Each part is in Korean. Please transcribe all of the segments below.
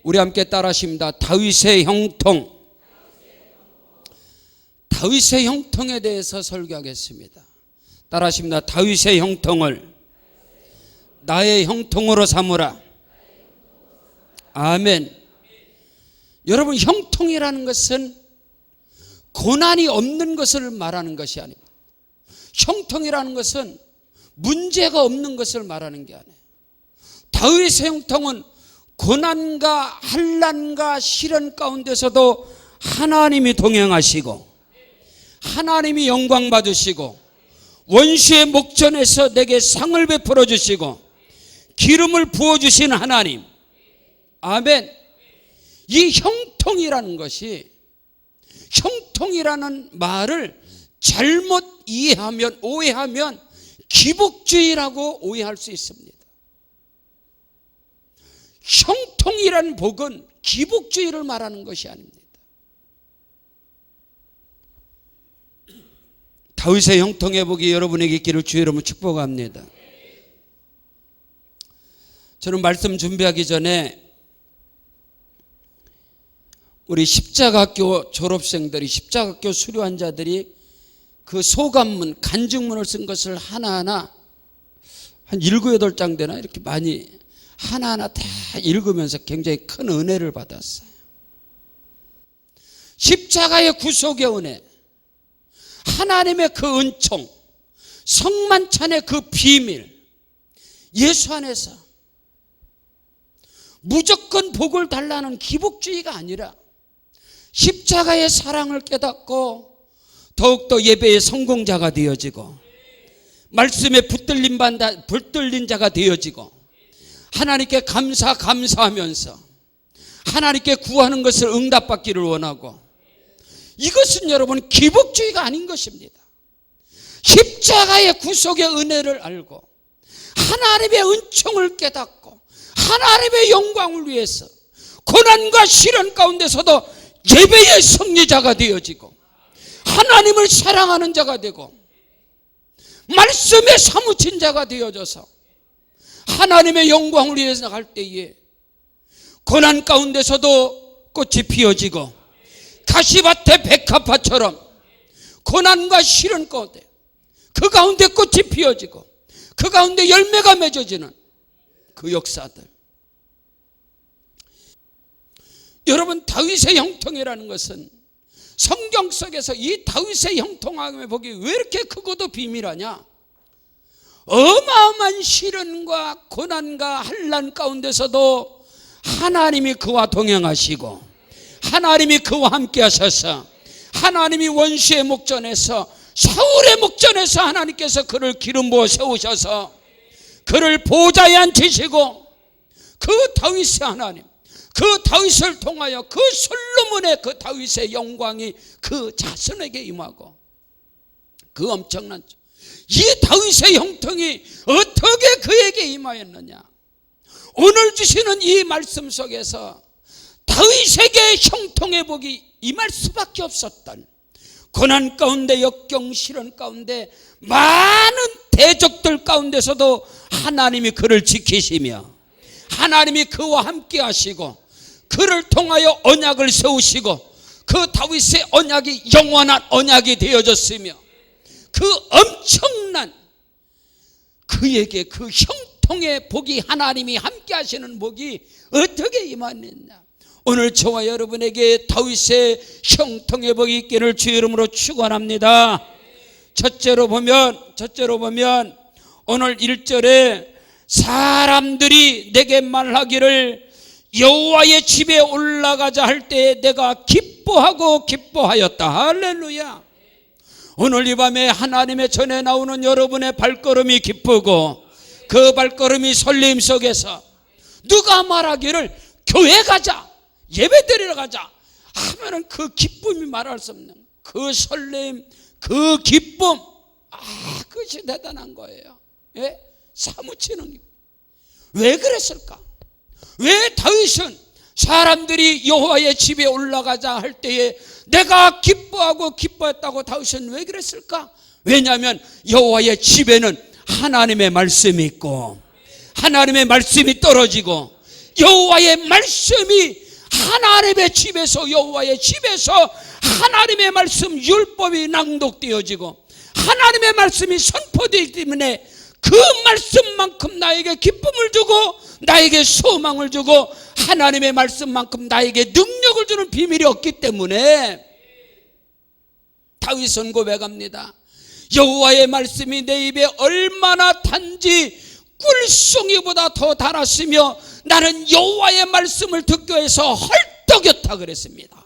우리 함께 따라하십니다. 다윗의 형통. 다윗의 형통에 대해서 설교하겠습니다. 따라하십니다. 다윗의 형통을 나의 형통으로 삼으라. 아멘. 여러분, 형통이라는 것은 고난이 없는 것을 말하는 것이 아닙니다. 형통이라는 것은 문제가 없는 것을 말하는 게 아니에요. 다윗의 형통은 고난과 환난과 시련 가운데서도 하나님이 동행하시고 하나님이 영광 받으시고 원수의 목전에서 내게 상을 베풀어 주시고 기름을 부어주신 하나님. 아멘. 이 형통이라는 것이, 형통이라는 말을 잘못 이해하면, 오해하면 기복주의라고 오해할 수 있습니다. 형통이라는 복은 기복주의를 말하는 것이 아닙니다. 다윗의 형통의 복이 여러분에게 있기를 주의 이름으로 축복합니다. 저는 말씀 준비하기 전에 우리 십자가학교 졸업생들이, 십자가학교 수료환자들이 그 소감문, 간증문을 쓴 것을 하나하나 한 7, 8장 되나 이렇게 많이 하나하나 다 읽으면서 굉장히 큰 은혜를 받았어요. 십자가의 구속의 은혜, 하나님의 그 은총, 성만찬의 그 비밀, 예수 안에서 무조건 복을 달라는 기복주의가 아니라 십자가의 사랑을 깨닫고 더욱더 예배의 성공자가 되어지고 말씀에 붙들린 자가 되어지고 하나님께 감사하면서 하나님께 구하는 것을 응답받기를 원하고, 이것은 여러분 기복주의가 아닌 것입니다. 십자가의 구속의 은혜를 알고 하나님의 은총을 깨닫고 하나님의 영광을 위해서 고난과 시련 가운데서도 예배의 승리자가 되어지고 하나님을 사랑하는 자가 되고 말씀에 사무친 자가 되어져서 하나님의 영광을 위해서 갈 때에 고난 가운데서도 꽃이 피어지고 가시밭의 백합화처럼 고난과 시련 가운데 그 가운데 꽃이 피어지고 그 가운데 열매가 맺어지는 그 역사들. 여러분, 다윗의 형통이라는 것은 성경 속에서 이 다윗의 형통함의 복이 왜 이렇게 크고도 비밀하냐? 어마어마한 시련과 고난과 환난 가운데서도 하나님이 그와 동행하시고 하나님이 그와 함께 하셔서 하나님이 원수의 목전에서, 사울의 목전에서 하나님께서 그를 기름 부어 세우셔서 그를 보좌에 앉히시고 그 다윗의 하나님, 그 다윗을 통하여 그 솔로몬의 그 다윗의 영광이 그 자손에게 임하고, 그 엄청난 이 다윗의 형통이 어떻게 그에게 임하였느냐? 오늘 주시는 이 말씀 속에서 다윗에게 형통의 복이 임할 수밖에 없었던, 고난 가운데 역경 시련 가운데 많은 대적들 가운데서도 하나님이 그를 지키시며 하나님이 그와 함께 하시고 그를 통하여 언약을 세우시고 그 다윗의 언약이 영원한 언약이 되어졌으며 그 엄청난 그에게 그 형통의 복이, 하나님이 함께 하시는 복이 어떻게 임하느냐? 오늘 저와 여러분에게 다윗의 형통의 복이 있기를 주의 이름으로 축원합니다. 첫째로 보면 오늘 1절에 사람들이 내게 말하기를 여호와의 집에 올라가자 할 때에 내가 기뻐하였다. 할렐루야. 오늘 이 밤에 하나님의 전에 나오는 여러분의 발걸음이 기쁘고 그 발걸음이 설렘 속에서 누가 말하기를 교회 가자, 예배 드리러 가자 하면은 그 기쁨이 말할 수 없는 그 설렘, 그 기쁨, 그것이 대단한 거예요. 예? 사무치는 기쁨. 왜 그랬을까? 왜 다윗은 사람들이 여호와의 집에 올라가자 할 때에 내가 기뻐했다고 다윗은 왜 그랬을까? 왜냐하면 여호와의 집에는 하나님의 말씀이 있고 하나님의 말씀이 떨어지고 여호와의 말씀이 하나님의 집에서, 여호와의 집에서 하나님의 말씀 율법이 낭독되어지고 하나님의 말씀이 선포되기 때문에 그 말씀만큼 나에게 기쁨을 주고 나에게 소망을 주고 하나님의 말씀만큼 나에게 능력을 주는 비밀이 없기 때문에 다윗은 고백합니다. 여호와의 말씀이 내 입에 얼마나 단지 꿀송이보다 더 달았으며 나는 여호와의 말씀을 듣기 위해서 헐떡였다 그랬습니다.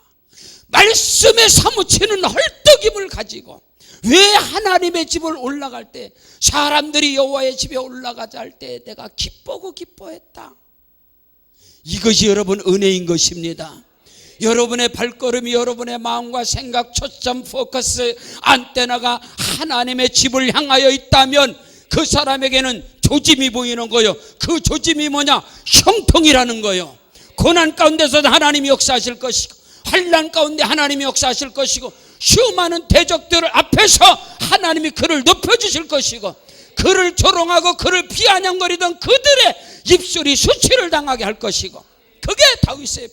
말씀에 사무치는 헐떡임을 가지고 왜 하나님의 집을 올라갈 때 사람들이 여호와의 집에 올라가자 할 때 내가 기쁘고 기뻐했다. 이것이 여러분 은혜인 것입니다. 여러분의 발걸음이, 여러분의 마음과 생각, 초점, 포커스, 안테나가 하나님의 집을 향하여 있다면 그 사람에게는 조짐이 보이는 거예요. 그 조짐이 뭐냐? 형통이라는 거예요. 고난 가운데서도 하나님이 역사하실 것이고 환난 가운데 하나님이 역사하실 것이고 수많은 대적들 앞에서 하나님이 그를 높여주실 것이고 그를 조롱하고 그를 비아냥거리던 그들의 입술이 수치를 당하게 할 것이고 그게 다윗의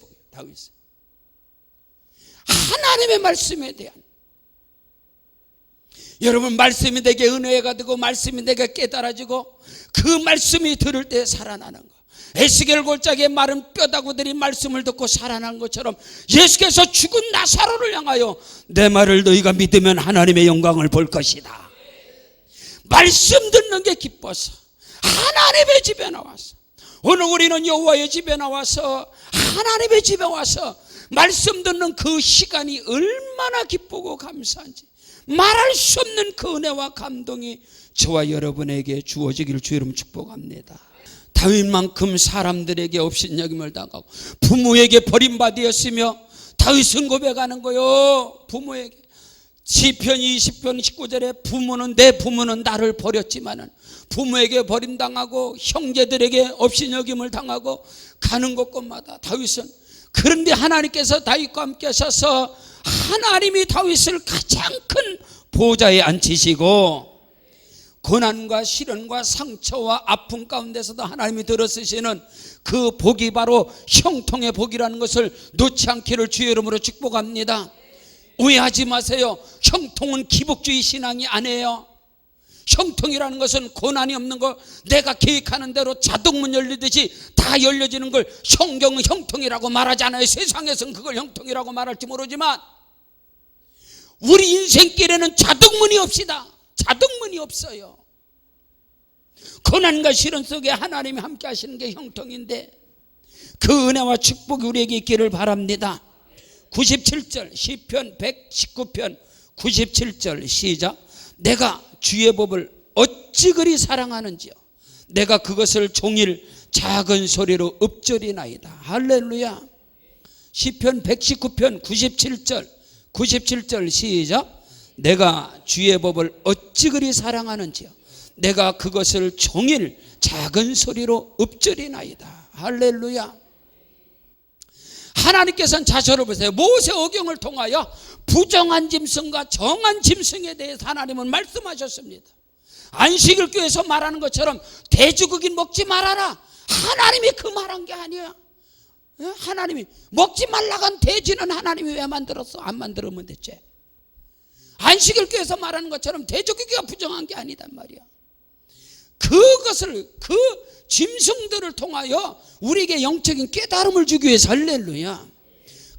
하나님의 말씀에 대한, 여러분 말씀이 내게 은혜가 되고 말씀이 내게 깨달아지고 그 말씀이 들을 때 살아나는 거. 에스겔 골짜기에 마른 뼈다구들이 말씀을 듣고 살아난 것처럼 예수께서 죽은 나사로를 향하여 내 말을 너희가 믿으면 하나님의 영광을 볼 것이다. 말씀 듣는 게 기뻐서 하나님의 집에 나와서, 오늘 우리는 여호와의 집에 나와서 하나님의 집에 와서 말씀 듣는 그 시간이 얼마나 기쁘고 감사한지 말할 수 없는 그 은혜와 감동이 저와 여러분에게 주어지기를 주 이름 축복합니다. 다윗만큼 사람들에게 업신여김을 당하고 부모에게 버림받았으며 다윗은 고백하는 거요. 부모에게 시편 20편 19절에 부모는, 내 부모는 나를 버렸지만은 부모에게 버림당하고 형제들에게 업신여김을 당하고 가는 곳곳마다 다윗은, 그런데 하나님께서 다윗과 함께 하셔서 하나님이 다윗을 가장 큰 보좌에 앉히시고 고난과 시련과 상처와 아픔 가운데서도 하나님이 들어쓰시는 그 복이 바로 형통의 복이라는 것을 놓지 않기를 주의 이름으로 축복합니다. 오해하지 마세요. 형통은 기복주의 신앙이 아니에요. 형통이라는 것은 고난이 없는 거, 내가 계획하는 대로 자동문 열리듯이 다 열려지는 걸 성경은 형통이라고 말하지 않아요. 세상에서는 그걸 형통이라고 말할지 모르지만 우리 인생길에는 자동문이 없시다. 자동문이 없어요. 고난과 시련 속에 하나님이 함께 하시는 게 형통인데 그 은혜와 축복이 우리에게 있기를 바랍니다. 97절 시편 119편 97절 시작. 내가 주의 법을 어찌 그리 사랑하는지요 내가 그것을 종일 작은 소리로 읊조리나이다. 할렐루야. 시편 119편 97절 시작. 내가 주의 법을 어찌 그리 사랑하는지요 내가 그것을 종일 작은 소리로 읊조리나이다. 할렐루야. 하나님께서는 자셔를 보세요. 모세 오경을 통하여 부정한 짐승과 정한 짐승에 대해서 하나님은 말씀하셨습니다. 안식일 교회에서 말하는 것처럼 돼지고기는 먹지 말아라. 하나님이 그 말한 게 아니야. 하나님이 먹지 말라고 한 돼지는 하나님이 왜 만들었어? 안 만들면 됐지. 안식일 교회에서 말하는 것처럼 돼지고기가 부정한 게 아니단 말이야. 그것을, 그 짐승들을 통하여 우리에게 영적인 깨달음을 주기 위해서, 할렐루야.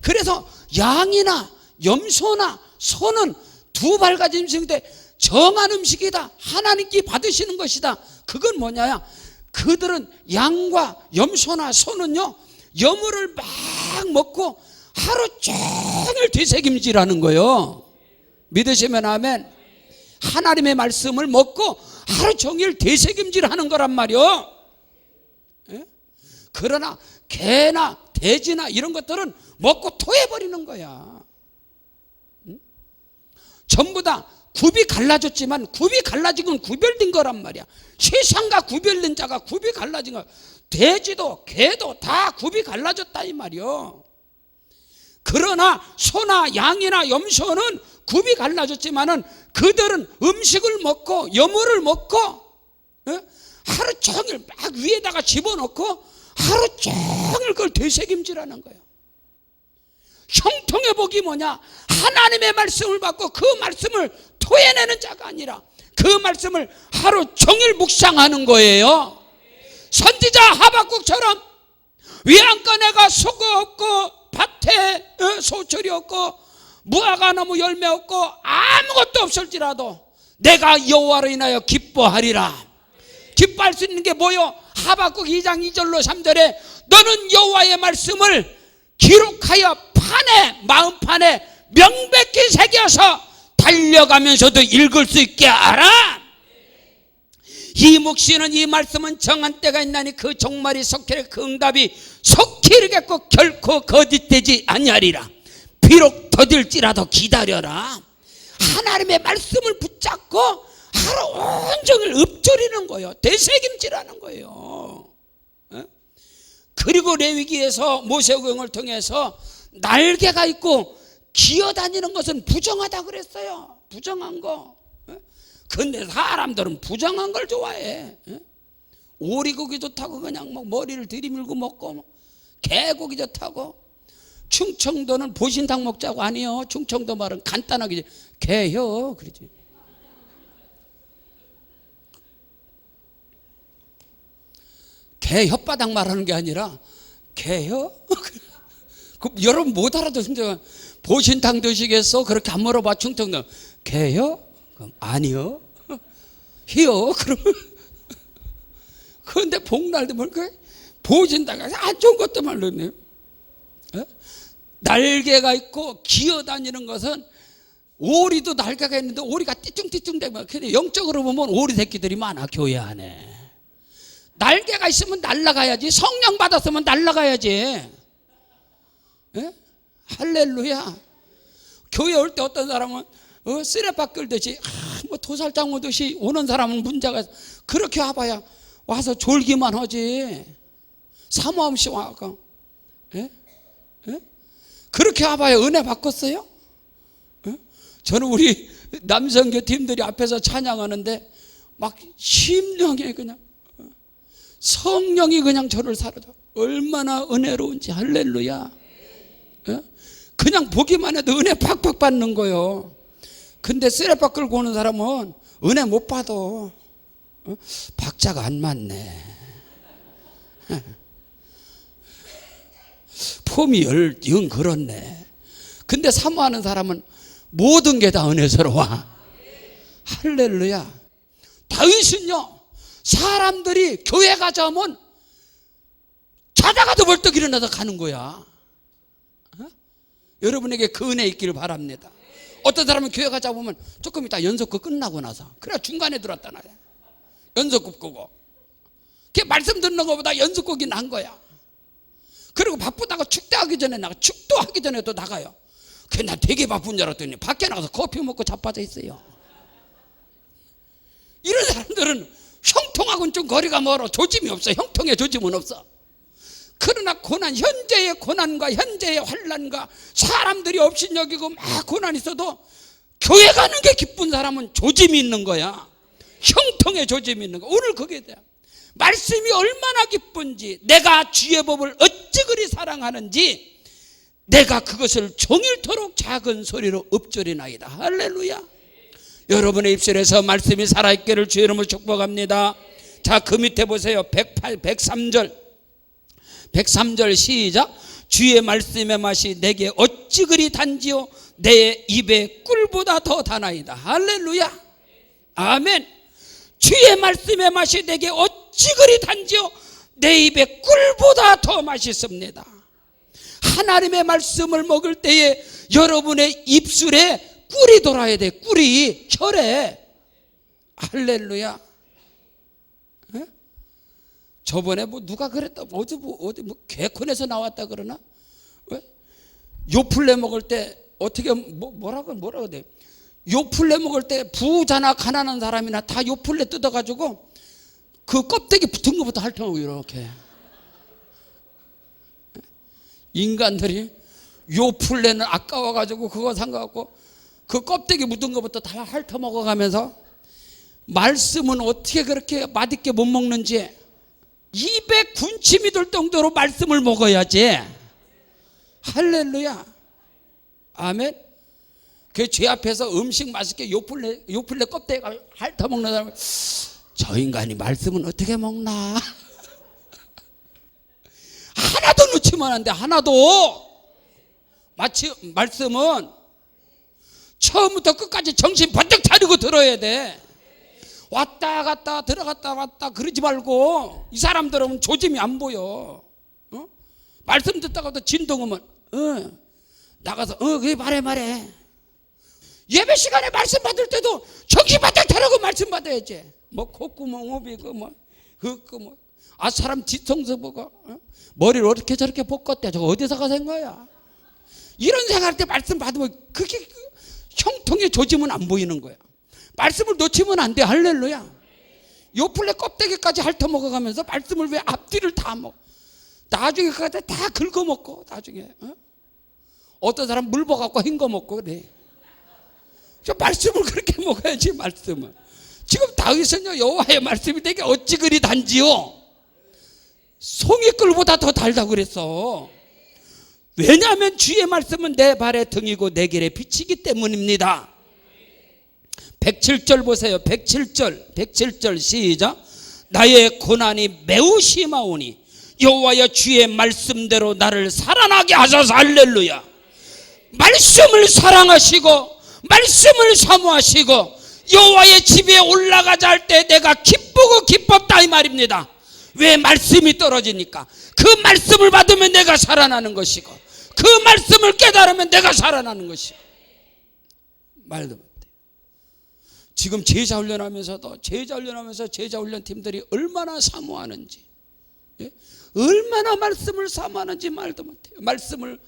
그래서 양이나 염소나 소는 두 발 가진 짐승인데 정한 음식이다. 하나님께 받으시는 것이다. 그건 뭐냐? 그들은 양과 염소나 소는요, 여물을 막 먹고 하루 종일 되새김질하는 거예요. 믿으시면 아멘. 하나님의 말씀을 먹고 하루 종일 되새김질하는 거란 말이요. 그러나 개나 돼지나 이런 것들은 먹고 토해버리는 거야. 전부 다 굽이 갈라졌지만 굽이 갈라진 건 구별된 거란 말이야. 세상과 구별된 자가 굽이 갈라진 거야. 돼지도 개도 다 굽이 갈라졌다 이 말이요. 그러나 소나 양이나 염소는 굽이 갈라졌지만은 그들은 음식을 먹고 여물을 먹고 하루 종일 막 위에다가 집어넣고 하루 종일 그걸 되새김질하는 거예요. 형통의 복이 뭐냐? 하나님의 말씀을 받고 그 말씀을 토해내는 자가 아니라 그 말씀을 하루 종일 묵상하는 거예요. 선지자 하박국처럼 외양간에가 수고 없고 밭에 소철이 없고 무화과 나무 열매 없고 아무것도 없을지라도 내가 여호와로 인하여 기뻐하리라. 기뻐할 수 있는 게 뭐요? 하박국 2장 2절로 3절에 너는 여호와의 말씀을 기록하여 판에 마음판에 명백히 새겨서 달려가면서도 읽을 수 있게 하라. 이 묵시는 이 말씀은 정한 때가 있나니 그 종말이 속히 그 응답이 속히 이르겠고 결코 거짓되지 아니하리라. 비록 더딜지라도 기다려라. 하나님의 말씀을 붙잡고 하루 온종일 읊조리는 거예요. 되새김질하는 거예요. 그리고 레위기에서 모세오경을 통해서 날개가 있고 기어다니는 것은 부정하다 그랬어요. 부정한 거. 근데 사람들은 부정한 걸 좋아해. 오리고기 좋다고 그냥 뭐 머리를 들이밀고 먹고, 개고기 좋다고. 충청도는 보신탕 먹자고 아니요. 충청도 말은 간단하게 개혀 그러지. 개 혓바닥 말하는 게 아니라 개혀? 그 여러분 못 알아듣는데 보신탕 드시겠어? 그렇게 안 물어봐. 충청도 개혀? 그럼 아니요. 희요? 그러면 그런데 복날도 뭘까? 보신탕 안 좋은 것도 말로네요. 날개가 있고 기어다니는 것은 오리도 날개가 있는데 오리가 띠뚱띠뚱대면 근데 영적으로 보면 오리 새끼들이 많아. 교회 안에 날개가 있으면 날아가야지. 성령 받았으면 날아가야지. 예? 할렐루야. 교회 올 때 어떤 사람은 쓰레빠 끌듯이 뭐 도살장 오듯이 오는 사람은 문제가 그렇게 와봐야 와서 졸기만 하지. 사모 없이 와가. 예? 예? 그렇게 와봐야 은혜 바꿨어요? 예? 저는 우리 남성교 팀들이 앞에서 찬양하는데 막 심령에 그냥 성령이 그냥 저를 사로잡아. 얼마나 은혜로운지. 할렐루야. 예? 그냥 보기만 해도 은혜 팍팍 받는 거예요. 근데 쓰레빠 끌고 오는 사람은 은혜 못 받아. 박자가 안 맞네. 폼이 영 그렇네. 근데 사모하는 사람은 모든 게 다 은혜스러워. 할렐루야. 다윗은요, 사람들이 교회 가자면 자다가도 벌떡 일어나서 가는 거야. 여러분에게 그 은혜 있기를 바랍니다. 어떤 사람은 교회 가자 보면 조금 이따 연속극 끝나고 나서 그래 중간에 들었다 나야. 연속극 끄고 그게 말씀 듣는 것보다 연속극이 난 거야. 그리고 바쁘다가 축도하기 전에 나가. 축도하기 전에도 나가요. 그게 나 되게 바쁜 줄 알았더니 밖에 나가서 커피 먹고 자빠져 있어요. 이런 사람들은 형통하고는 좀 거리가 멀어. 조짐이 없어. 형통의 조짐은 없어. 그러나 고난, 현재의 고난과 현재의 환난과 사람들이 업신여기고 막 고난이 있어도 교회 가는 게 기쁜 사람은 조짐이 있는 거야. 형통의 조짐이 있는 거야. 오늘 그게 돼. 말씀이 얼마나 기쁜지, 내가 주의 법을 어찌 그리 사랑하는지 내가 그것을 종일토록 작은 소리로 읊조리나이다. 할렐루야. 여러분의 입술에서 말씀이 살아있기를 주의 이름으로 축복합니다. 자, 그 밑에 보세요. 103절 시작. 주의 말씀의 맛이 내게 어찌 그리 단지요 내 입에 꿀보다 더 다나이다. 할렐루야. 아멘. 주의 말씀의 맛이 내게 어찌 그리 단지요 내 입에 꿀보다 더 맛있습니다. 하나님의 말씀을 먹을 때에 여러분의 입술에 꿀이 돌아야 돼. 꿀이 혈에. 할렐루야. 에? 저번에 뭐 누가 그랬다. 어디 뭐 개콘에서 나왔다 그러나? 왜? 요플레 먹을 때 어떻게 뭐라고 돼? 요플레 먹을 때 부자나 가난한 사람이나 다 요플레 뜯어가지고 그 껍데기 붙은 것부터 핥아먹고 이렇게. 인간들이 요플레는 아까워가지고 그거 상관없고 그 껍데기 묻은 것부터 다 핥아먹어가면서 말씀은 어떻게 그렇게 맛있게 못 먹는지 입에 군침이 돌 정도로 말씀을 먹어야지. 할렐루야. 아멘. 그 제 앞에서 음식 맛있게 요플레 껍데기 핥아먹는 사람은 저 인간이 말씀은 어떻게 먹나. 하나도 놓치면 안 돼. 하나도. 마치 말씀은 처음부터 끝까지 정신 번쩍 차리고 들어야 돼. 왔다 갔다 들어갔다 왔다 그러지 말고. 이 사람들은 조짐이 안 보여. 말씀 듣다가도 진동하면 나가서 그래 말해. 예배 시간에 말씀 받을 때도 정신 번쩍 차리고 말씀 받아야지. 뭐 콧구멍 오비고 사람 뒤통수 보고 머리를 어떻게 저렇게 볶았대. 저거 어디서 가서 한 거야. 이런 생각할 때 말씀 받으면 그게 형통의 조짐은 안 보이는 거야. 말씀을 놓치면 안 돼. 할렐루야. 요플레 껍데기까지 핥아 먹어가면서 말씀을 왜 앞뒤를 다 먹어. 나중에 그거 다 긁어 먹고 나중에 어떤 사람 물 버갖고 헹궈 먹고 그래. 저 말씀을 그렇게 먹어야지. 말씀을 지금 다윗은요 여호와의 말씀이 내게 어찌 그리 단지요. 송이꿀보다 더 달다고 그랬어. 왜냐하면 주의 말씀은 내 발의 등이고 내 길의 빛이기 때문입니다. 107절 보세요. 107절 시작. 나의 고난이 매우 심하오니 여호와여 주의 말씀대로 나를 살아나게 하소서. 할렐루야. 말씀을 사랑하시고 말씀을 사모하시고 여호와의 집에 올라가자 할 때 내가 기쁘고 기뻤다 이 말입니다. 왜? 말씀이 떨어지니까. 그 말씀을 받으면 내가 살아나는 것이고 그 말씀을 깨달으면 내가 살아나는 것이고. 말도 못해. 지금 제자훈련하면서도 제자훈련팀들이 얼마나 사모하는지, 얼마나 말씀을 사모하는지 말도 못해요. 말씀을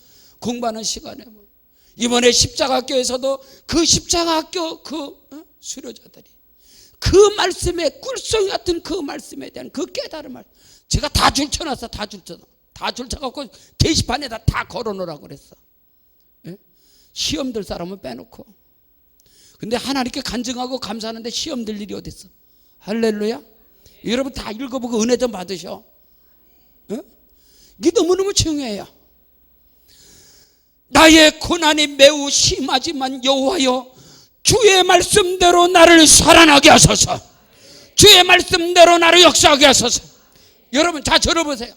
공부하는 시간에 이번에 십자가학교에서도 그 십자가학교 수료자들이 그 말씀에 꿀송이 같은 그 말씀에 대한 그 깨달음을 제가 다 줄쳐놨어. 다 줄쳐갖고 게시판에다 다 걸어놓으라고 그랬어. 시험 들 사람은 빼놓고. 근데 하나님께 간증하고 감사하는데 시험 들 일이 어디 있어. 할렐루야. 여러분 다 읽어보고 은혜 좀 받으셔. 이게 너무너무 중요해요. 나의 고난이 매우 심하지만 여호와여 주의 말씀대로 나를 살아나게 하소서. 주의 말씀대로 나를 역사하게 하소서. 여러분 다 들어보세요.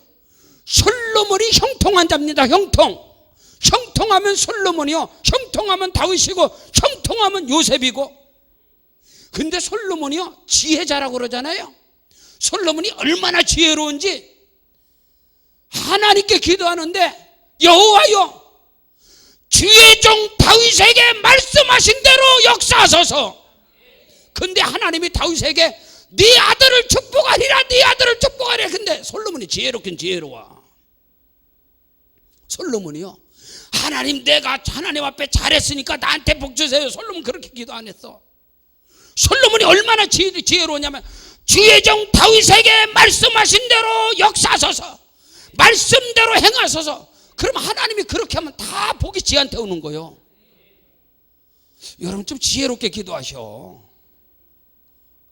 솔로몬이 형통한 자입니다. 형통하면 솔로몬이요, 형통하면 다윗이고 형통하면 요셉이고. 근데 솔로몬이요 지혜자라고 그러잖아요. 솔로몬이 얼마나 지혜로운지 하나님께 기도하는데 여호와여 주의 종 다윗에게 말씀하신 대로 역사하소서. 근데 하나님이 다윗에게 네 아들을 축복하리라, 네 아들을 축복하리라. 근데 솔로몬이 지혜롭긴 지혜로워. 솔로몬이요 하나님 내가 하나님 앞에 잘했으니까 나한테 복 주세요. 솔로몬 그렇게 기도 안 했어. 솔로몬이 얼마나 지혜로우냐면 주의 종 다윗에게 말씀하신 대로 역사하소서, 말씀대로 행하소서. 그럼 하나님이 그렇게 하면 다 복이 지한테 오는 거예요. 여러분 좀 지혜롭게 기도하셔.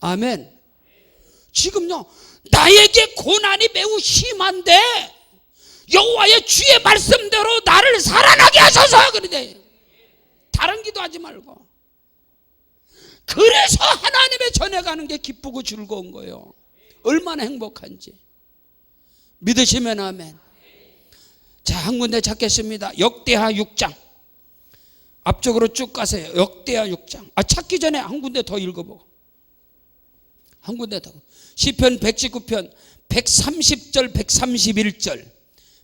아멘. 지금요 나에게 고난이 매우 심한데 여호와의 주의 말씀대로 나를 살아나게 하소서. 그러대. 다른 기도하지 말고. 그래서 하나님의 전해가는 게 기쁘고 즐거운 거예요. 얼마나 행복한지. 믿으시면 아멘. 자, 한 군데 찾겠습니다. 역대하 6장. 앞쪽으로 쭉 가세요. 역대하 6장. 찾기 전에 한 군데 더 읽어보고. 한 군데 더. 시편 119편 130절 131절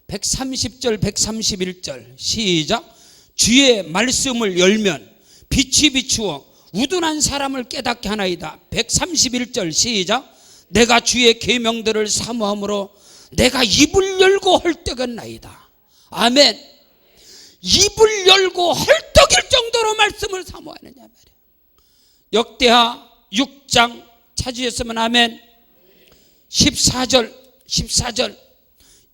130절 131절 시작. 주의 말씀을 열면 빛이 비추어 우둔한 사람을 깨닫게 하나이다. 131절 시작. 내가 주의 계명들을 사모함으로 내가 입을 열고 헐떡였나이다. 아멘. 입을 열고 헐떡일 정도로 말씀을 사모하느냐 말이야. 역대하 6장 찾으셨으면 아멘. 14절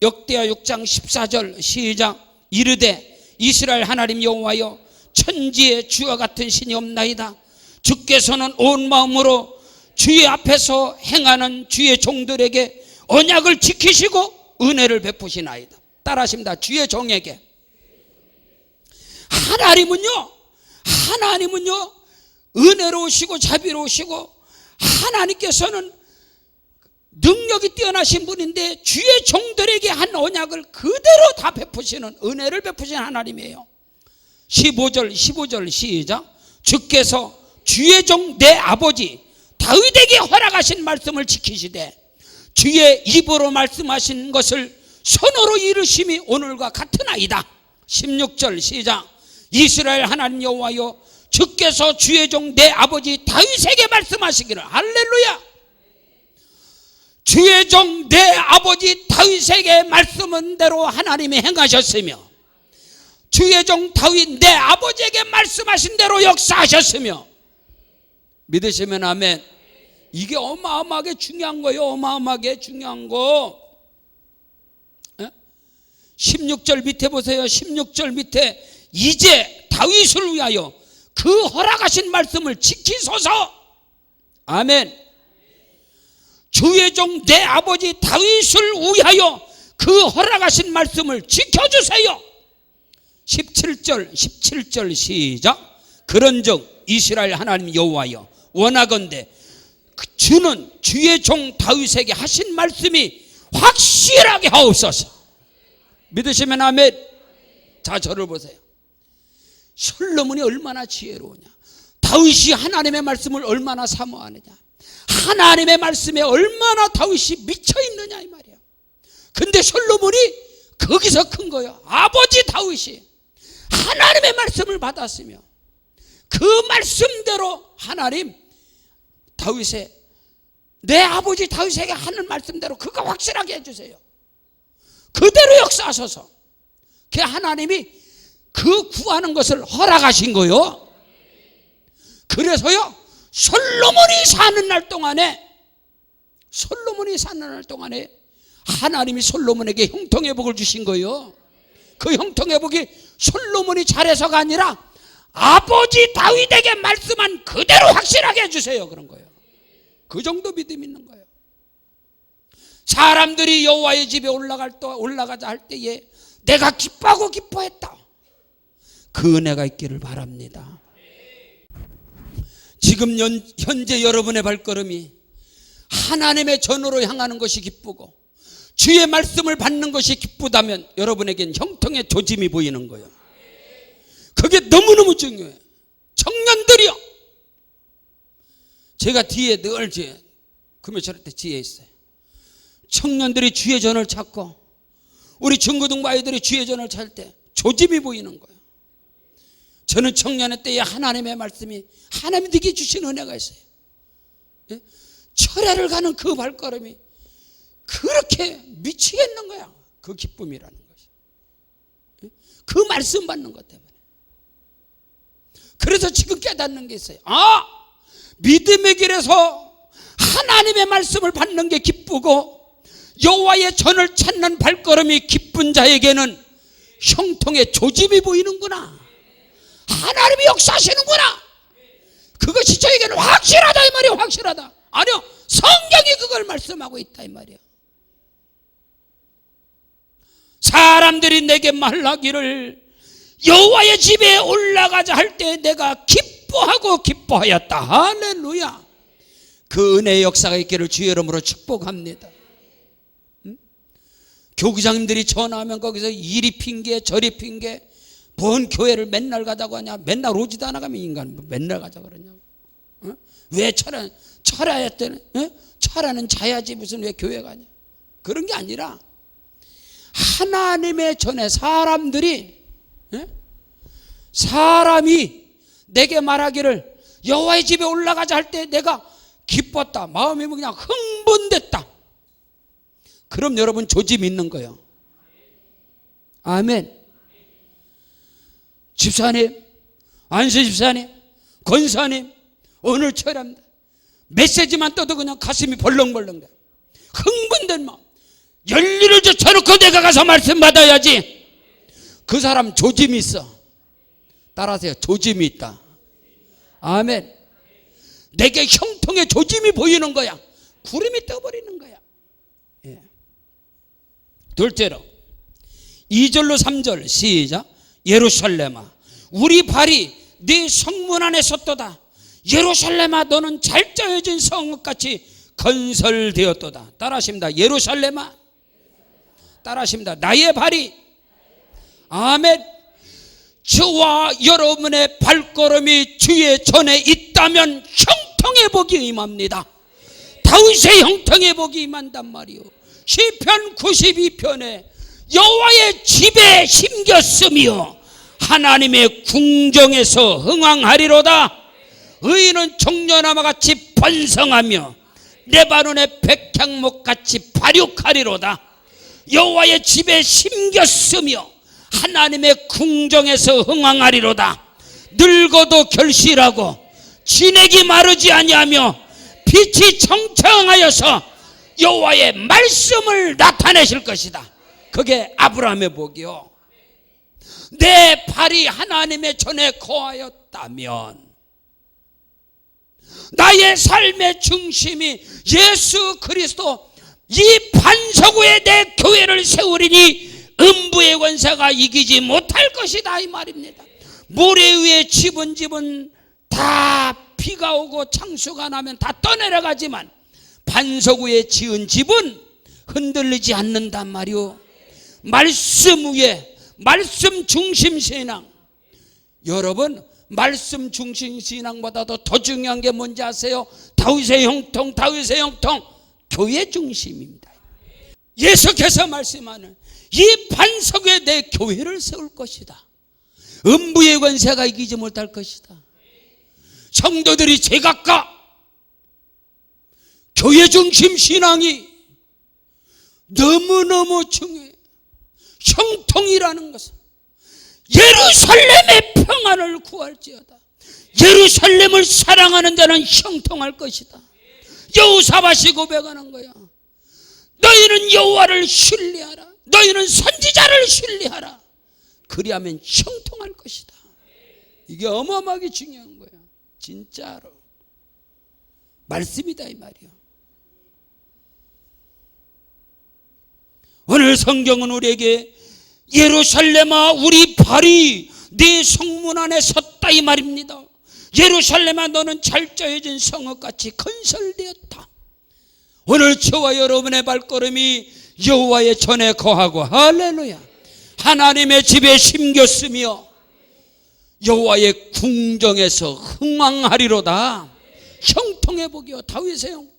역대하 6장 14절 시작. 이르되 이스라엘 하나님 여호와여 천지에 주와 같은 신이 없나이다. 주께서는 온 마음으로 주의 앞에서 행하는 주의 종들에게 언약을 지키시고 은혜를 베푸시나이다. 따라하십니다. 주의 종에게. 하나님은요 은혜로우시고 자비로우시고 하나님께서는 능력이 뛰어나신 분인데 주의 종들에게 한 언약을 그대로 다 베푸시는, 은혜를 베푸시는 하나님이에요. 15절 시작. 주께서 주의 종 내 아버지 다윗에게 허락하신 말씀을 지키시되 주의 입으로 말씀하신 것을 손으로 이루심이 오늘과 같으나이다. 16절 시작. 이스라엘 하나님 여호와여, 주께서 주의 종 내 아버지 다윗에게 말씀하시기를. 할렐루야. 주의 종 내 아버지 다윗에게 말씀한 대로 하나님이 행하셨으며 주의 종 다윗 내 아버지에게 말씀하신 대로 역사하셨으며, 믿으시면 아멘. 이게 어마어마하게 중요한 거예요. 어마어마하게 중요한 거. 16절 밑에 보세요. 16절 밑에 이제 다윗을 위하여 그 허락하신 말씀을 지키소서. 아멘. 주의 종 내 아버지 다윗을 위하여 그 허락하신 말씀을 지켜주세요. 17절 시작. 그런즉 이스라엘 하나님 여호와여, 원하건대 주는 주의 종 다윗에게 하신 말씀이 확실하게 하옵소서. 믿으시면 아멘. 자, 저를 보세요. 솔로몬이 얼마나 지혜로우냐, 다윗이 하나님의 말씀을 얼마나 사모하느냐, 하나님의 말씀에 얼마나 다윗이 미쳐있느냐 이 말이야. 근데 솔로몬이 거기서 큰 거예요. 아버지 다윗이 하나님의 말씀을 받았으며 그 말씀대로 하나님 다윗의, 내 아버지 다윗에게 하는 말씀대로 그거 확실하게 해주세요. 그대로 역사하셔서 그 하나님이 그 구하는 것을 허락하신 거요. 그래서요 솔로몬이 사는 날 동안에 하나님이 솔로몬에게 형통의 복을 주신 거예요. 그 형통의 복이 솔로몬이 잘해서가 아니라 아버지 다윗에게 말씀한 그대로 확실하게 해주세요. 그런 거예요. 그 정도 믿음 있는 거예요. 사람들이 여호와의 집에 올라가자 할 때에 내가 기뻐하고 기뻐했다. 그 은혜가 있기를 바랍니다. 지금 현재 여러분의 발걸음이 하나님의 전으로 향하는 것이 기쁘고 주의 말씀을 받는 것이 기쁘다면 여러분에겐 형통의 조짐이 보이는 거예요. 그게 너무너무 중요해요. 청년들이요, 제가 뒤에 늘 금요 저럴 때 뒤에 있어요. 청년들이 주의 전을 찾고 우리 중고등부 아이들이 주의 전을 찾을 때 조짐이 보이는 거예요. 저는 청년의 때에 하나님의 말씀이, 하나님이 내게 주신 은혜가 있어요. 철야를 가는 그 발걸음이 그렇게 미치겠는 거야. 그 기쁨이라는 것이, 그 말씀 받는 것 때문에. 그래서 지금 깨닫는 게 있어요. 믿음의 길에서 하나님의 말씀을 받는 게 기쁘고 여호와의 전을 찾는 발걸음이 기쁜 자에게는 형통의 조짐이 보이는구나. 하나님이 역사하시는구나. 그것이 저에게는 확실하다 이 말이에요. 확실하다. 아니요, 성경이 그걸 말씀하고 있다 이 말이에요. 사람들이 내게 말하기를 여호와의 집에 올라가자 할 때 내가 기뻐하고 기뻐하였다. 할렐루야. 그 은혜의 역사가 있기를 주의 이름으로 축복합니다. 교구장님들이 전화하면 거기서 이리 핑계 저리 핑계, 뭔 교회를 맨날 가자고 하냐, 맨날 오지도 않아 가면 인간 맨날 가자고 그러냐고. 왜 철야했더니 철야는 자야지 무슨 왜 교회 가냐. 그런 게 아니라 하나님의 전에 사람이 내게 말하기를 여호와의 집에 올라가자 할 때 내가 기뻤다, 마음이 그냥 흥분됐다. 그럼 여러분 조짐 있는 거예요. 아멘. 집사님, 안수 집사님, 권사님, 오늘 철야입니다. 메시지만 떠도 그냥 가슴이 벌렁벌렁 돼. 흥분된 마음. 열일을 젖혀놓고 내가 가서 말씀 받아야지. 그 사람 조짐이 있어. 따라하세요. 조짐이 있다. 아멘. 내게 형통의 조짐이 보이는 거야. 구름이 떠버리는 거야. 둘째로 2절로 3절 시작. 예루살렘아 우리 발이 네 성문 안에 섰도다. 예루살렘아 너는 잘 짜여진 성읍같이 건설되었도다. 따라하십니다. 예루살렘아. 따라하십니다. 나의 발이. 아멘. 저와 여러분의 발걸음이 주의 전에 있다면 형통의 복이 임합니다. 다윗의 형통의 복이 임한단 말이요. 시편 92편에 여호와의 집에 심겼으며 하나님의 궁정에서 흥왕하리로다. 의인은 종려나무 같이 번성하며 레바논의 백향목같이 발육하리로다. 여호와의 집에 심겼으며 하나님의 궁정에서 흥왕하리로다. 늙어도 결실하고 진액이 마르지 아니하며 빛이 청청하여서 여호와의 말씀을 나타내실 것이다. 그게 아브라함의 복이요. 내 발이 하나님의 전에 거하였다면 나의 삶의 중심이 예수 그리스도, 이 반석 위에 내 교회를 세우리니 음부의 권세가 이기지 못할 것이다 이 말입니다. 모래 위에 집은 다 비가 오고 창수가 나면 다 떠내려가지만 반석 위에 지은 집은 흔들리지 않는단 말이오. 말씀 위에, 말씀 중심 신앙. 여러분, 말씀 중심 신앙보다도 더 중요한 게 뭔지 아세요? 다윗의 형통, 다윗의 형통, 교회 중심입니다. 예수께서 말씀하는 이 반석 위에 내 교회를 세울 것이다. 음부의 권세가 이기지 못할 것이다. 성도들이 제각각 교회 중심 신앙이 너무너무 중요해요. 형통이라는 것은 예루살렘의 평안을 구할지어다. 예루살렘을 사랑하는 자는 형통할 것이다. 여호사밧이 고백하는 거야. 너희는 여호와를 신뢰하라. 너희는 선지자를 신뢰하라. 그리하면 형통할 것이다. 이게 어마어마하게 중요한 거야. 진짜로 말씀이다 이 말이야. 오늘 성경은 우리에게 예루살렘아 우리 발이 네 성문 안에 섰다 이 말입니다. 예루살렘아 너는 잘 짜여진 성읍같이 건설되었다. 오늘 저와 여러분의 발걸음이 여호와의 전에 거하고 할렐루야 하나님의 집에 심겼으며 여호와의 궁정에서 흥왕하리로다. 형통의 복이요. 다윗의 형통.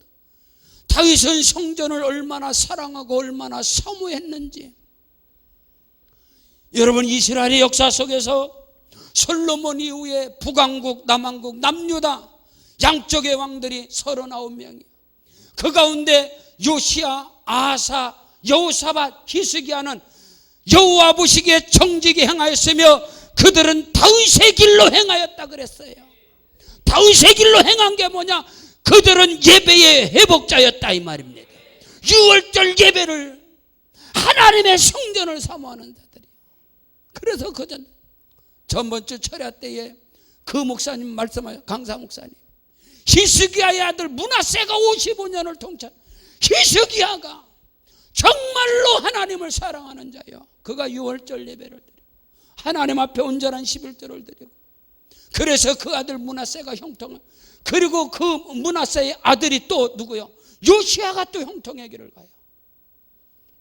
다윗은 성전을 얼마나 사랑하고 얼마나 사모했는지. 여러분, 이스라엘의 역사 속에서 솔로몬 이후에 북왕국, 남왕국, 남유다 양쪽의 왕들이 39명이에요. 그 가운데 요시야, 아사, 여호사밧, 히스기야는 여호와 보시기에 정직히 행하였으며 그들은 다윗의 길로 행하였다 그랬어요. 다윗의 길로 행한 게 뭐냐? 그들은 예배의 회복자였다 이 말입니다. 유월절 예배를 하나님의 성전을 사모하는 자들이. 그래서 그전 전번주 철야 때에 그 목사님 말씀하여 강사 목사님 히스기야의 아들 므낫세가 55년을 통치한 히스기야가 정말로 하나님을 사랑하는 자요. 그가 유월절 예배를 드리고 하나님 앞에 온전한 11조를 드리고 그래서 그 아들 므낫세가 형통을 그리고 그 므낫세의 아들이 또 누구요? 요시야가 또 형통의 길을 가요.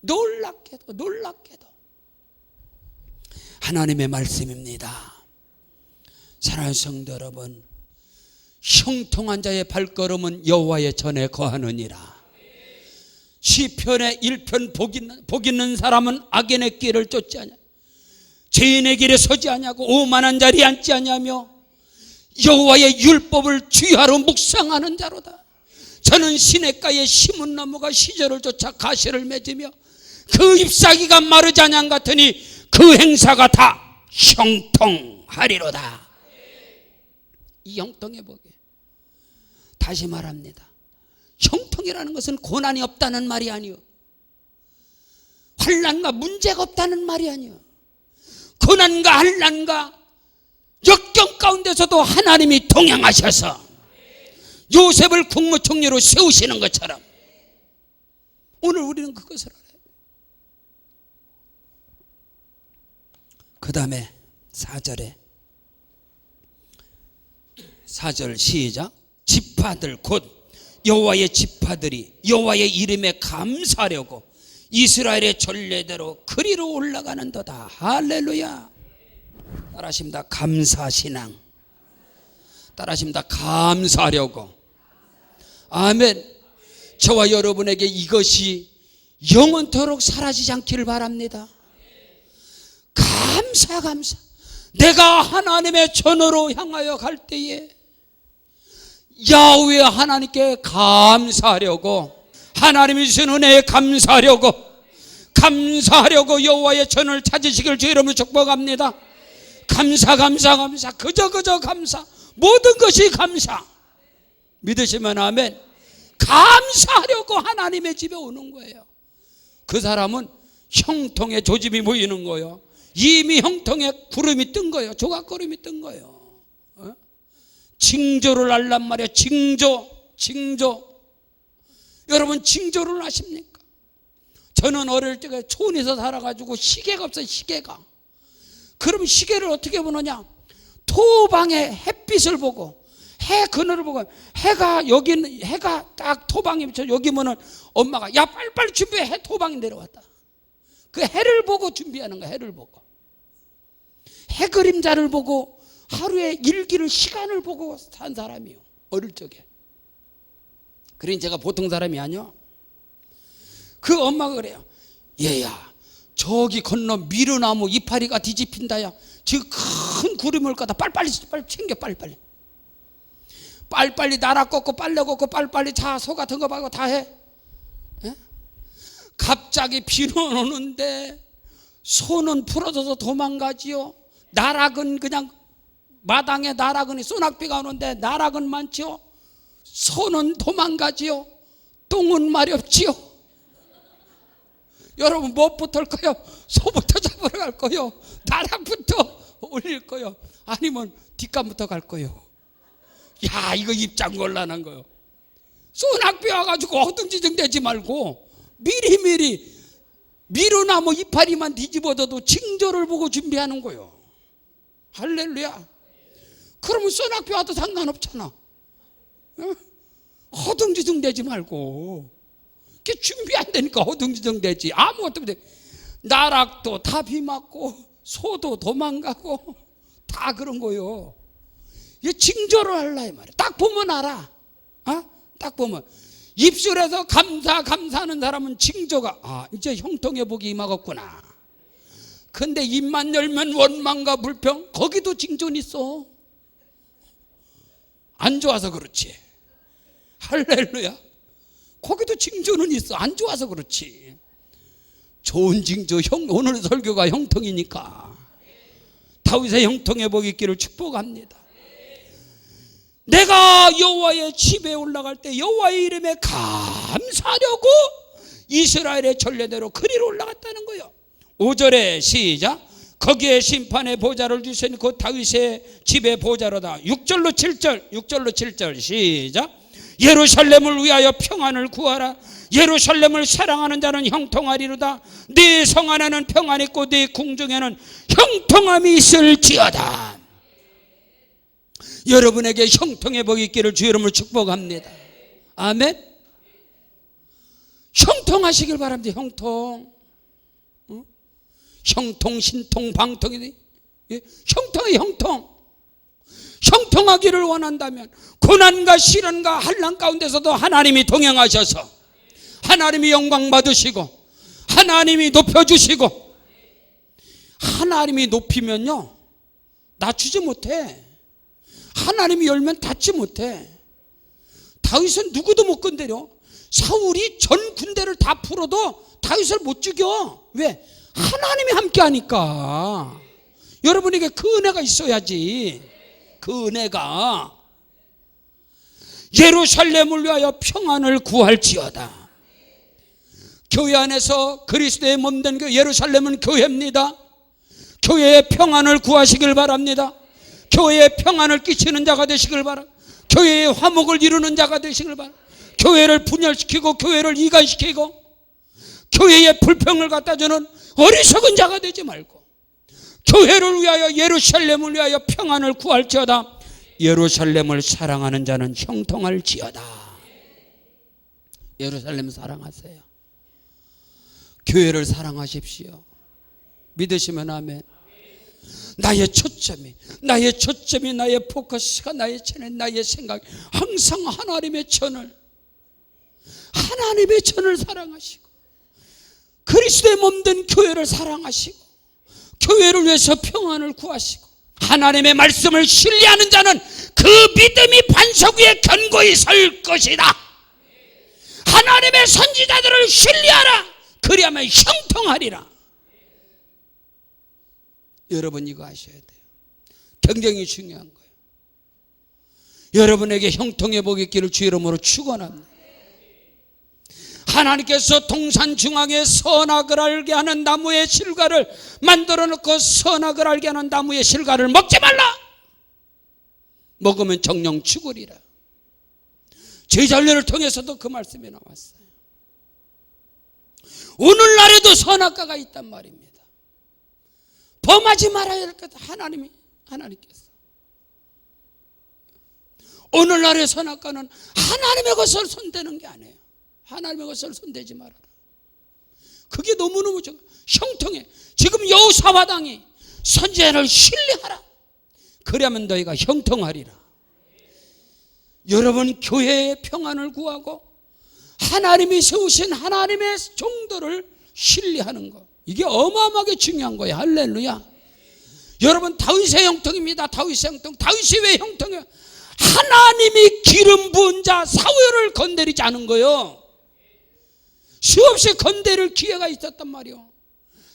놀랍게도 하나님의 말씀입니다. 사랑하는 성도 여러분, 형통한 자의 발걸음은 여호와의 전에 거하느니라. 시편의 1편 복 있는 사람은 악인의 길을 쫓지 아니하고 죄인의 길에 서지 아니하고 오만한 자리에 앉지 아니하며 여호와의 율법을 주야로 묵상하는 자로다. 저는 시냇가에 심은 나무가 시절을 쫓아 가시를 맺으며 그 잎사귀가 마르지 아니한 같으니 그 행사가 다 형통하리로다. 이 형통의 복이 다시 말합니다. 형통이라는 것은 고난이 없다는 말이 아니요, 환난과 문제가 없다는 말이 아니요, 고난과 환난과 역경 가운데서도 하나님이 동행하셔서 요셉을 국무총리로 세우시는 것처럼 오늘 우리는 그것을 알아야 돼요. 그 다음에 4절 시작. 지파들 곧 여호와의 지파들이 여호와의 이름에 감사하려고 이스라엘의 전례대로 그리로 올라가는도다. 할렐루야. 따라하십니다. 감사신앙. 따라하십니다. 감사하려고. 아멘. 저와 여러분에게 이것이 영원토록 사라지지 않기를 바랍니다. 감사. 내가 하나님의 전으로 향하여 갈 때에 야훼 하나님께 감사하려고, 하나님이 주신 은혜에 감사하려고 여호와의 전을 찾으시길 주 이름으로 축복합니다. 감사. 그저 감사. 모든 것이 감사. 믿으시면 아멘. 감사하려고 하나님의 집에 오는 거예요. 그 사람은 형통의 조짐이 보이는 거예요. 이미 형통에 구름이 뜬 거예요. 조각구름이 뜬 거예요. 징조를 알란 말이에요. 징조. 여러분 징조를 아십니까? 저는 어릴 때 촌에서 살아가지고 시계가 없어요. 시계가. 그럼 시계를 어떻게 보느냐? 토방의 햇빛을 보고 해 그늘을 보고, 해가 여기는 해가 딱 토방에 비쳐 여기면은 엄마가 야 빨리빨리 준비해. 해 토방이 내려왔다. 그 해를 보고 준비하는 거야. 해를 보고 해 그림자를 보고 하루의 일기를 시간을 보고 산 사람이요. 어릴 적에. 그러니 제가 보통 사람이 아니요. 그 엄마가 그래요. 얘야 저기 건너 미르나무 이파리가 뒤집힌다야. 지금 큰 구름을 까다 빨리 챙겨. 빨리 나라 꺾고 빨래 걷고 빨리 자 소 같은 거 말고 다 해. 에? 갑자기 비는 오는데 소는 풀어져서 도망가지요. 나락은 그냥 마당에 나락은 소낙비가 오는데 나락은 많지요. 소는 도망가지요. 똥은 마렵지요. 여러분 무엇부터 할 거요? 소부터 잡으러 갈 거요? 나락부터 올릴 거요? 아니면 뒷감부터 갈 거요? 야 이거 입장 곤란한 거요. 소낙비 와가지고 허둥지둥 대지 말고 미리 미루나무 이파리만 뒤집어도 징조를 보고 준비하는 거요. 할렐루야. 그러면 소낙비 와도 상관없잖아. 허둥지둥 대지 말고. 그게 준비 안 되니까 허둥지둥 대지. 아무것도 못해. 나락도 다 비 맞고 소도 도망가고 다 그런 거요. 이 징조를 알라 이 말이야. 딱 보면 알아. 딱 보면 입술에서 감사하는 사람은 징조가 이제 형통의 복이 임하겠구나. 근데 입만 열면 원망과 불평, 거기도 징조는 있어. 안 좋아서 그렇지. 할렐루야. 거기도 징조는 있어. 안 좋아서 그렇지. 좋은 징조. 오늘 설교가 형통이니까 다윗의 형통의 복이 있기를 축복합니다. 내가 여호와의 집에 올라갈 때 여호와의 이름에 감사하려고 이스라엘의 전례대로 그리로 올라갔다는 거예요. 5절에 시작. 거기에 심판의 보좌를 주신 그 다윗의 집의 보좌로다. 6절로 7절 시작. 예루살렘을 위하여 평안을 구하라. 예루살렘을 사랑하는 자는 형통하리로다. 네 성 안에는 평안이 있고 네 궁중에는 형통함이 있을지어다. 여러분에게 형통의 복이 있기를 주 이름으로 축복합니다. 아멘. 형통하시길 바랍니다. 형통, 신통, 방통이 형통이 형통하기를 원한다면 고난과 시련과 환난 가운데서도 하나님이 동행하셔서 하나님이 영광 받으시고 하나님이 높여주시고, 하나님이 높이면요 낮추지 못해. 하나님이 열면 닫지 못해. 다윗은 누구도 못 건드려. 사울이 전 군대를 다 풀어도 다윗을 못 죽여. 왜? 하나님이 함께 하니까. 여러분에게 그 은혜가 있어야지. 그 은혜가. 예루살렘을 위하여 평안을 구할지어다. 교회 안에서 그리스도의 몸된 예루살렘은 교회입니다. 교회의 평안을 구하시길 바랍니다. 교회에 평안을 끼치는 자가 되시길 바랍니다. 교회의 화목을 이루는 자가 되시길 바랍니다. 교회를 분열시키고 교회를 이간시키고 교회에 불평을 갖다 주는 어리석은 자가 되지 말고 교회를 위하여 예루살렘을 위하여 평안을 구할지어다. 예루살렘을 사랑하는 자는 형통할지어다. 예루살렘 사랑하세요. 교회를 사랑하십시오. 믿으시면 아멘. 나의 초점이 나의 포커스가 나의 채널, 나의 생각 항상 하나님의 천을 사랑하시고 그리스도의 몸된 교회를 사랑하시고 교회를 위해서 평안을 구하시고 하나님의 말씀을 신뢰하는 자는 그 믿음이 반석 위에 견고히 설 것이다. 하나님의 선지자들을 신뢰하라. 그리하면 형통하리라. 여러분 이거 아셔야 돼요. 굉장히 중요한 거예요. 여러분에게 형통의 복이 있기를 주 이름으로 축원합니다. 하나님께서 동산 중앙에 선악을 알게 하는 나무의 실과를 만들어 놓고 선악을 알게 하는 나무의 실과를 먹지 말라. 먹으면 정령 죽으리라. 제자훈련을 통해서도 그 말씀이 나왔어요. 오늘날에도 선악과가 있단 말입니다. 범하지 말아야 할 것 하나님께서 오늘날의 선악과는 하나님의 것을 손대는 게 아니에요. 하나님의 것을 손대지 말아라. 그게 너무너무 형통해. 지금 여호사밧 왕이 선지자를 신뢰하라. 그러면 너희가 형통하리라. 여러분 교회의 평안을 구하고 하나님이 세우신 하나님의 종들을 신뢰하는 것, 이게 어마어마하게 중요한 거예요. 할렐루야. 여러분 다윗의 형통입니다. 다윗의 형통. 다윗이 왜 형통해요? 하나님이 기름 부은 자 사울을 건드리지 않은 거예요. 수없이 건드릴 기회가 있었단 말이에요.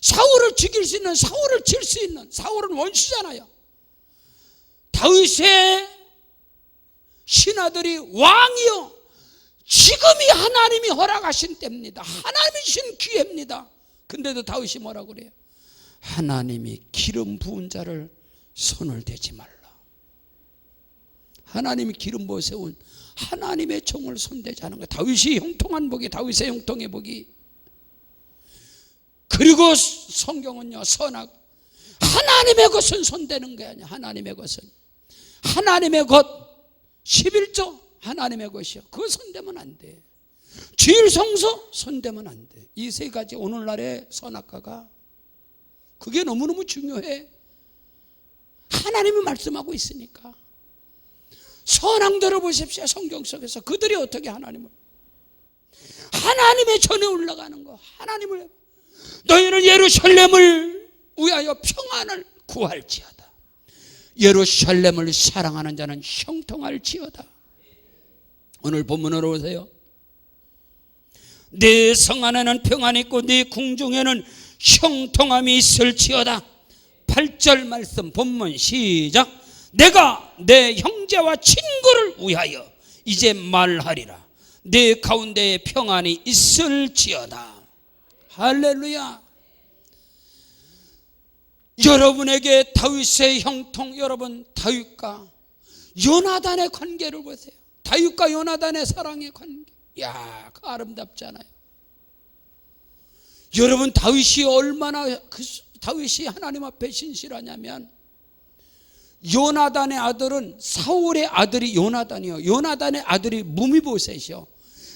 사울을 죽일 수 있는, 사울을 칠 수 있는, 사울은 원수잖아요. 다윗의 신하들이 왕이요, 지금이 하나님이 허락하신 때입니다. 하나님이 주신 기회입니다. 근데도 다윗이 뭐라고 그래요? 하나님이 기름 부은 자를 손을 대지 말라. 하나님이 기름 부어 세운 하나님의 종을 손대지 않은 거예요. 다윗이 형통한 복이, 다윗의 형통의 복이. 그리고 성경은요, 선악, 하나님의 것은 손대는 게 아니야. 하나님의 것은, 하나님의 것 11조 하나님의 것이요, 그거 손대면 안 돼. 주일 성소 손대면 안 돼. 이 세 가지 오늘날의 선악과가, 그게 너무너무 중요해. 하나님이 말씀하고 있으니까. 선왕들을 보십시오. 성경 속에서 그들이 어떻게 하나님의 전에 올라가는 거, 하나님을, 너희는 예루살렘을 위하여 평안을 구할지어다. 예루살렘을 사랑하는 자는 형통할지어다. 오늘 본문으로 오세요. 네 성 안에는 평안이 있고 네 궁중에는 형통함이 있을지어다. 8절 말씀 본문 시작. 내가 내 형제와 친구를 위하여 이제 말하리라. 내 가운데에 평안이 있을지어다. 할렐루야. 여러분에게 다윗의 형통, 여러분 다윗과 요나단의 관계를 보세요. 다윗과 요나단의 사랑의 관계, 야, 그 아름답잖아요. 여러분 다윗이 얼마나 다윗이 하나님 앞에 신실하냐면, 요나단의 아들은, 사울의 아들이 요나단이요, 요나단의 아들이 무미보셋이요.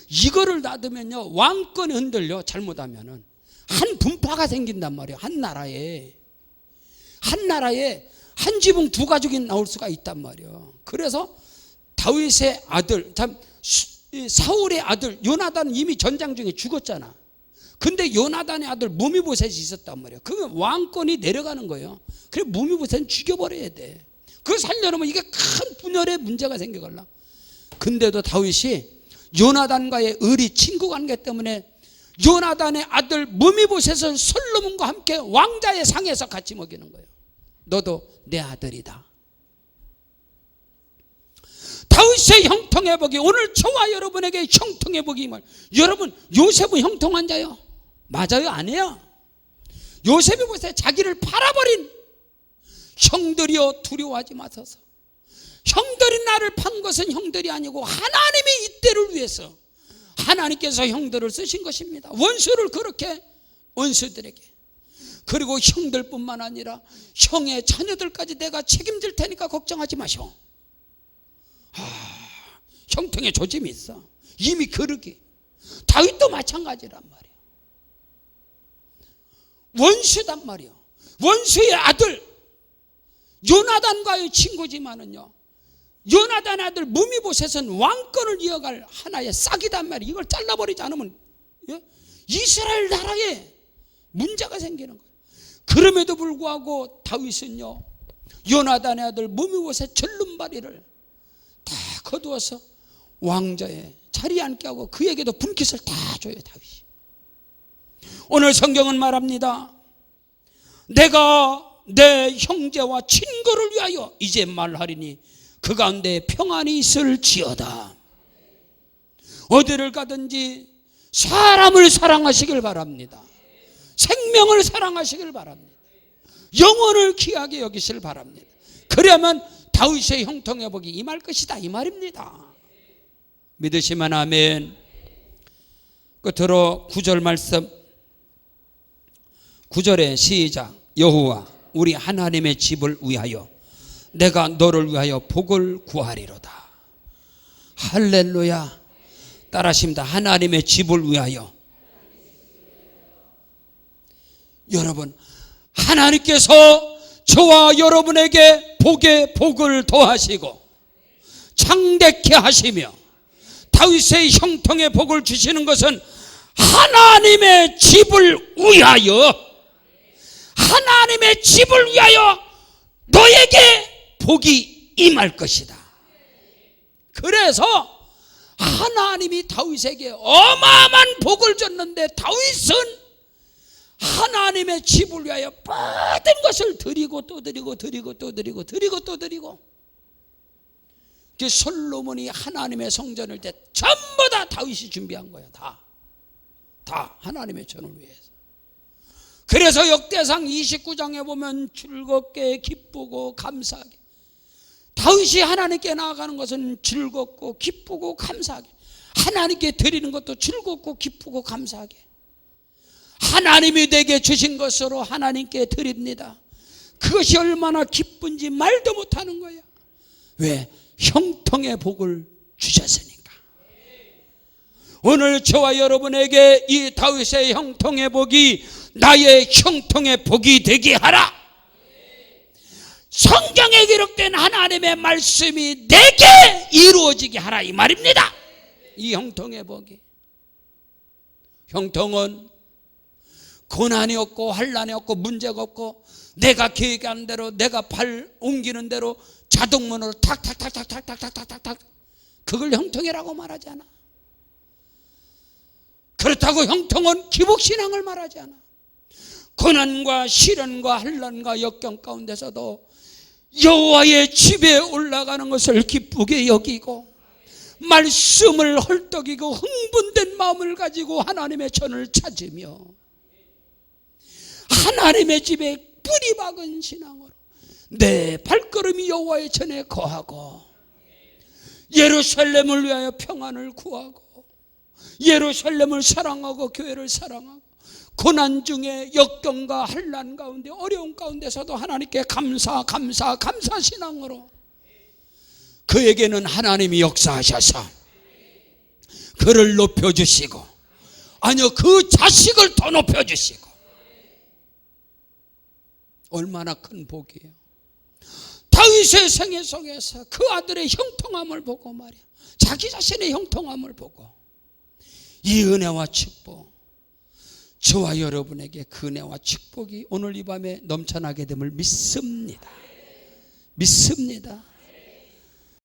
이거를 놔두면요 왕권이 흔들려. 잘못하면은 한 분파가 생긴단 말이에요. 한 나라에 한 지붕 두 가족이 나올 수가 있단 말이에요. 그래서 다윗의 아들, 사울의 아들 요나단은 이미 전장 중에 죽었잖아. 근데 요나단의 아들 무미보셋이 있었단 말이에요. 그러면 왕권이 내려가는 거예요. 그래 무미보셋은 죽여버려야 돼. 그거 살려놓으면 이게 큰 분열의 문제가 생겨걸라. 근데도 다윗이 요나단과의 의리, 친구 관계 때문에 요나단의 아들 무미보셋을 솔로몬과 함께 왕자의 상에서 같이 먹이는 거예요. 너도 내 아들이다. 다윗의 형통의 복이, 오늘 저와 여러분에게 형통의 복이 말. 여러분 요셉은 형통한 자요? 맞아요? 아니에요? 요셉이 보세요. 자기를 팔아버린 형들이여 두려워하지 마소서. 형들이 나를 판 것은 형들이 아니고 하나님이 이때를 위해서, 하나님께서 형들을 쓰신 것입니다. 원수를 그렇게 원수들에게, 그리고 형들뿐만 아니라 형의 자녀들까지 내가 책임질 테니까 걱정하지 마셔. 형통의 조짐이 있어. 이미 그러기. 다윗도 마찬가지란 말이야. 원수단 말이야. 원수의 아들 요나단과의 친구지만은요, 요나단 아들 무미보셋은 왕권을 이어갈 하나의 싹이단 말이야. 이걸 잘라버리지 않으면 이스라엘 나라에 문제가 생기는 거예요. 그럼에도 불구하고 다윗은요, 요나단의 아들 무미보셋 절름발이를 다 거두어서 왕자의 자리에 앉게 하고 그에게도 분깃을 다 줘요, 다윗이. 오늘 성경은 말합니다. 내가 내 형제와 친구를 위하여 이제 말하리니 그 가운데 평안이 있을지어다. 어디를 가든지 사람을 사랑하시길 바랍니다. 생명을 사랑하시길 바랍니다. 영혼을 귀하게 여기시길 바랍니다. 그러면 다윗의 형통의 복이 임할 것이다, 이 말입니다. 믿으시면 아멘. 끝으로 9절 말씀, 9절의 시작. 여호와 우리 하나님의 집을 위하여 내가 너를 위하여 복을 구하리로다. 할렐루야. 따라하십니다. 하나님의 집을 위하여. 여러분, 하나님께서 저와 여러분에게 복에 복을 더하시고 창대케 하시며 다윗의 형통의 복을 주시는 것은 하나님의 집을 위하여, 하나님의 집을 위하여 너에게 복이 임할 것이다. 그래서 하나님이 다윗에게 어마어마한 복을 줬는데 다윗은 하나님의 집을 위하여 모든 것을 드리고 또 드리고 드리고 또 드리고 드리고 또 드리고, 그 솔로몬이 하나님의 성전을 때 전부 다 다윗이 준비한 거야. 다 하나님의 전을 위해서. 그래서 역대상 29장에 보면 즐겁게 기쁘고 감사하게, 다윗이 하나님께 나아가는 것은 즐겁고 기쁘고 감사하게, 하나님께 드리는 것도 즐겁고 기쁘고 감사하게, 하나님이 내게 주신 것으로 하나님께 드립니다. 그것이 얼마나 기쁜지 말도 못하는 거야. 왜? 형통의 복을 주셨으니까. 오늘 저와 여러분에게 이 다윗의 형통의 복이 나의 형통의 복이 되게 하라. 성경에 기록된 하나님의 말씀이 내게 이루어지게 하라, 이 말입니다. 이 형통의 복이. 형통은 고난이 없고 환난이 없고 문제가 없고 내가 계획한 대로, 내가 발 옮기는 대로 자동문으로 탁탁탁탁탁탁탁탁탁, 그걸 형통이라고 말하지 않아. 그렇다고 형통은 기복신앙을 말하지 않아. 고난과 시련과 환난과 역경 가운데서도 여호와의 집에 올라가는 것을 기쁘게 여기고 말씀을 헐떡이고 흥분된 마음을 가지고 하나님의 전을 찾으며 하나님의 집에 뿌리 박은 신앙으로 내 발걸음이 여호와의 전에 거하고 예루살렘을 위하여 평안을 구하고 예루살렘을 사랑하고 교회를 사랑하고 고난 중에 역경과 환난 가운데 어려운 가운데서도 하나님께 감사 신앙으로 그에게는 하나님이 역사하셔서 그를 높여주시고, 아니요, 그 자식을 더 높여주시고, 얼마나 큰 복이에요. 다윗의 생애 속에서 그 아들의 형통함을 보고 말이야, 자기 자신의 형통함을 보고 이 은혜와 축복, 저와 여러분에게 그 은혜와 축복이 오늘 이 밤에 넘쳐나게 됨을 믿습니다.